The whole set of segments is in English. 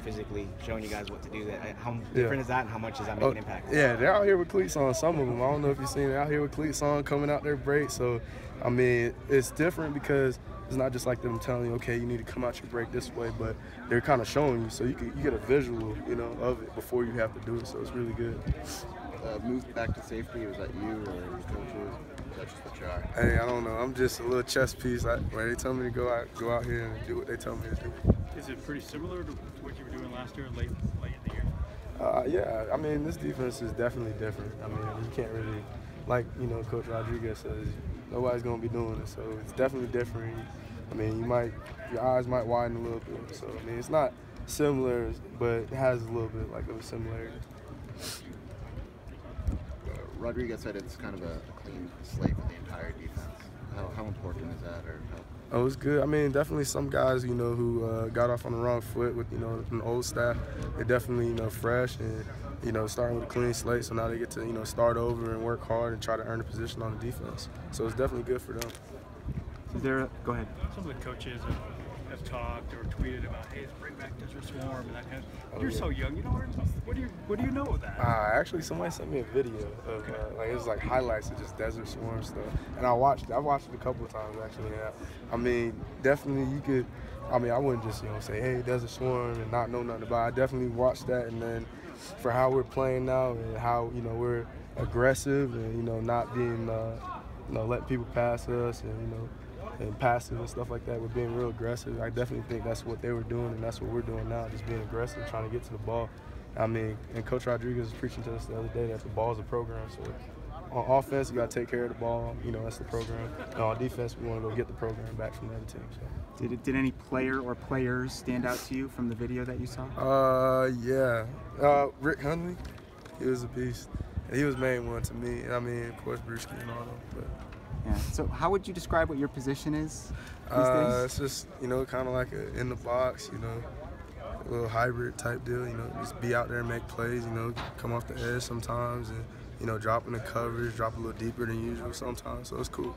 physically showing you guys what to do. How different is that, and how much does that make an impact? Yeah, they're out here with cleats on, some of them. I don't know if you've seen it, out here with cleats on, coming out their break. So, I mean, it's different because it's not just like them telling you, okay, you need to come out your break this way, but they're kind of showing you, so you get a visual, you know, of it before you have to do it. So it's really good. Move back to safety, was that you or your coaches? Was that just what you are? Hey, I don't know. I'm just a little chess piece. Where they tell me to go out here and do what they tell me to do. Is it pretty similar to what you were doing last year, late in the year? Yeah, I mean, this defense is definitely different. I mean, you can't really, like, you know, Coach Rodriguez says, nobody's going to be doing it, so it's definitely different. I mean, your eyes might widen a little bit. So, I mean, it's not similar, but it has a little bit like of a similarity. Rodriguez said it's kind of a clean slate with the entire defense. How important is that? Oh, it's good. I mean, definitely some guys, you know, who got off on the wrong foot with, you know, an old staff. They're definitely, you know, fresh and, you know, starting with a clean slate. So now they get to, you know, start over and work hard and try to earn a position on the defense. So it's definitely good for them. Go ahead. Some of the coaches have talked or tweeted about, hey, let's bring back Desert Swarm and that kind of. You're so young, you know what do you know of that? Actually, somebody sent me a video of like it was like highlights of just Desert Swarm stuff, and I watched it a couple of times actually. Yeah. I mean, definitely you could. I mean, I wouldn't just say, hey, Desert Swarm and not know nothing about it. I definitely watched that, and then for how we're playing now and how we're aggressive and not being letting people pass us and passive and stuff like that. We're being real aggressive. I definitely think that's what they were doing, and that's what we're doing now, just being aggressive, trying to get to the ball. I mean, and Coach Rodriguez was preaching to us the other day that the ball is a program. So on offense, you got to take care of the ball. That's the program. And on defense, we want to go get the program back from the other team. So. Did any player or players stand out to you from the video that you saw? Yeah. Rick Hundley, he was a beast. He was main one to me. I mean, of course, Brewski and all them. But. Yeah. So how would you describe what your position is these days? It's just, kind of like a in the box, a little hybrid type deal, just be out there and make plays, come off the edge sometimes and, drop in the coverage, drop a little deeper than usual sometimes, so it's cool.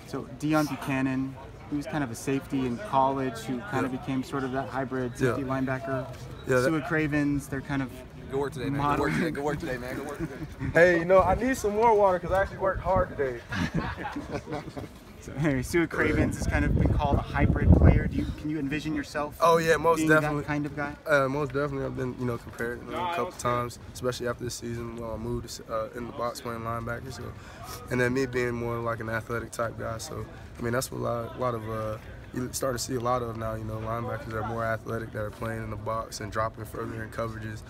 So Deion Buchanan, he was kind of a safety in college who kind of became sort of that hybrid safety linebacker. Yeah, Sua Cravens, they're kind of Go work today, man. Go work today, man. Go work today. Hey, I need some more water because I actually worked hard today. So, anyway, Sua Cravens has kind of been called a hybrid player. Can you envision yourself? Oh yeah, most being definitely. That kind of guy. Most definitely, I've been compared a couple times, especially after this season when I moved in the box playing linebacker. So, and then me being more like an athletic type guy. So, I mean that's what a lot of you start to see a lot of now. Linebackers that are more athletic, that are playing in the box and dropping further in coverages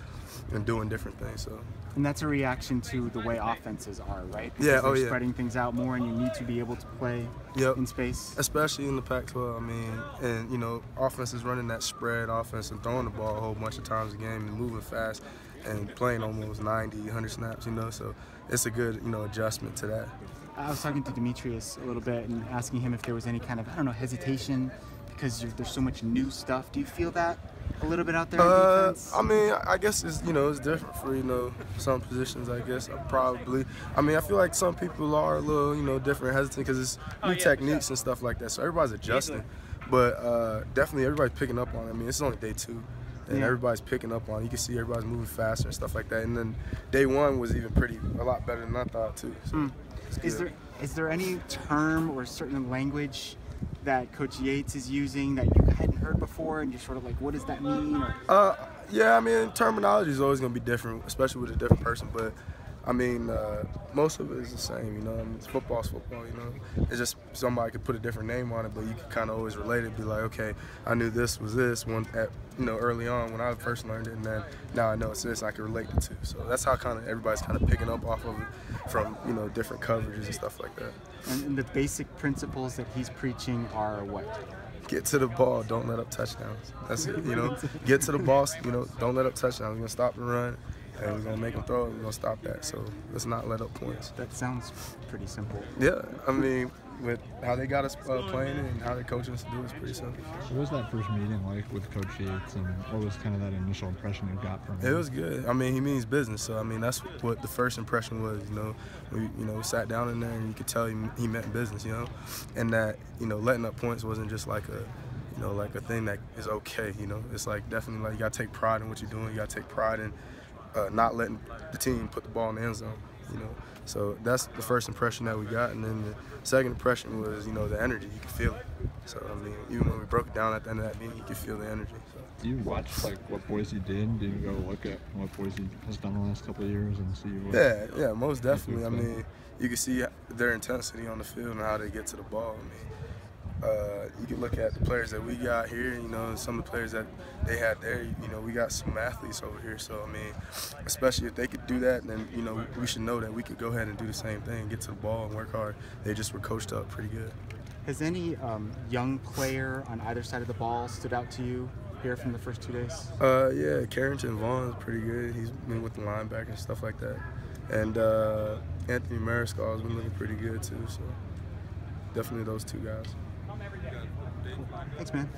and doing different things. So. And that's a reaction to the way offenses are, right? Because they're spreading things out more, and you need to be able to play in space. Especially in the Pac-12, I mean, and offense is running that spread offense and throwing the ball a whole bunch of times a game and moving fast and playing almost 90, 100 snaps, so it's a good, adjustment to that. I was talking to Demetrius a little bit and asking him if there was any kind of, hesitation because there's so much new stuff. Do you feel that a little bit out there in defense? I mean, I guess it's, it's different for, some positions, I guess, probably. I mean, I feel like some people are a little, different, hesitant because it's new techniques and stuff like that. So everybody's adjusting. But definitely everybody's picking up on it. I mean, it's only day 2. And everybody's picking up on it. You can see everybody's moving faster and stuff like that. And then day 1 was even a lot better than I thought, too. So Is there any term or certain language that Coach Yates is using that you hadn't heard before, and you're sort of like, what does that mean? Yeah, I mean, terminology is always going to be different, especially with a different person, but I mean, most of it is the same, I mean, football's football, It's just somebody could put a different name on it, but you can kind of always relate it, be like, okay, I knew this was this one at, early on when I first learned it, and then now I know it's this, and I can relate it to. So that's how kind of everybody's kind of picking up off of it from, different coverages and stuff like that. And the basic principles that he's preaching are what? Get to the ball, don't let up touchdowns. That's it, Get to the ball, don't let up touchdowns. We're going to stop the run. And we're going to make them throw it, we're going to stop that. So let's not let up points. That sounds pretty simple. Yeah, I mean, with how they got us playing it and how they're coaching us to do it, it's pretty simple. What was that first meeting like with Coach Yates, and what was kind of that initial impression you got from him? It was good. I mean, he means business. So, I mean, that's what the first impression was, We, we sat down in there and you could tell he meant business, And that, letting up points wasn't just like a, know, like a thing that is okay. You know, it's like definitely like you gotta take pride in what you're doing. You gotta take pride in not letting the team put the ball in the end zone. You know, so that's the first impression that we got, and then the second impression was, you know, the energy. You could feel it. So I mean, even when we broke it down at the end of that meeting, you could feel the energy. So. Do you watch like what Boise did? Do you go look at what Boise has done the last couple of years and see what? Yeah, most definitely. I mean, you can see their intensity on the field and how they get to the ball. I mean, you can look at the players that we got here, you know, and some of the players that they had there. You know, we got some athletes over here. So, I mean, especially if they could do that, then, you know, we should know that we could go ahead and do the same thing, get to the ball and work hard. They just were coached up pretty good. Has any young player on either side of the ball stood out to you here from the first 2 days? Yeah, Carrington Vaughn's pretty good. He's been with the linebacker and stuff like that. And Anthony Mariscal has been looking pretty good too. So definitely those two guys. Thanks, man.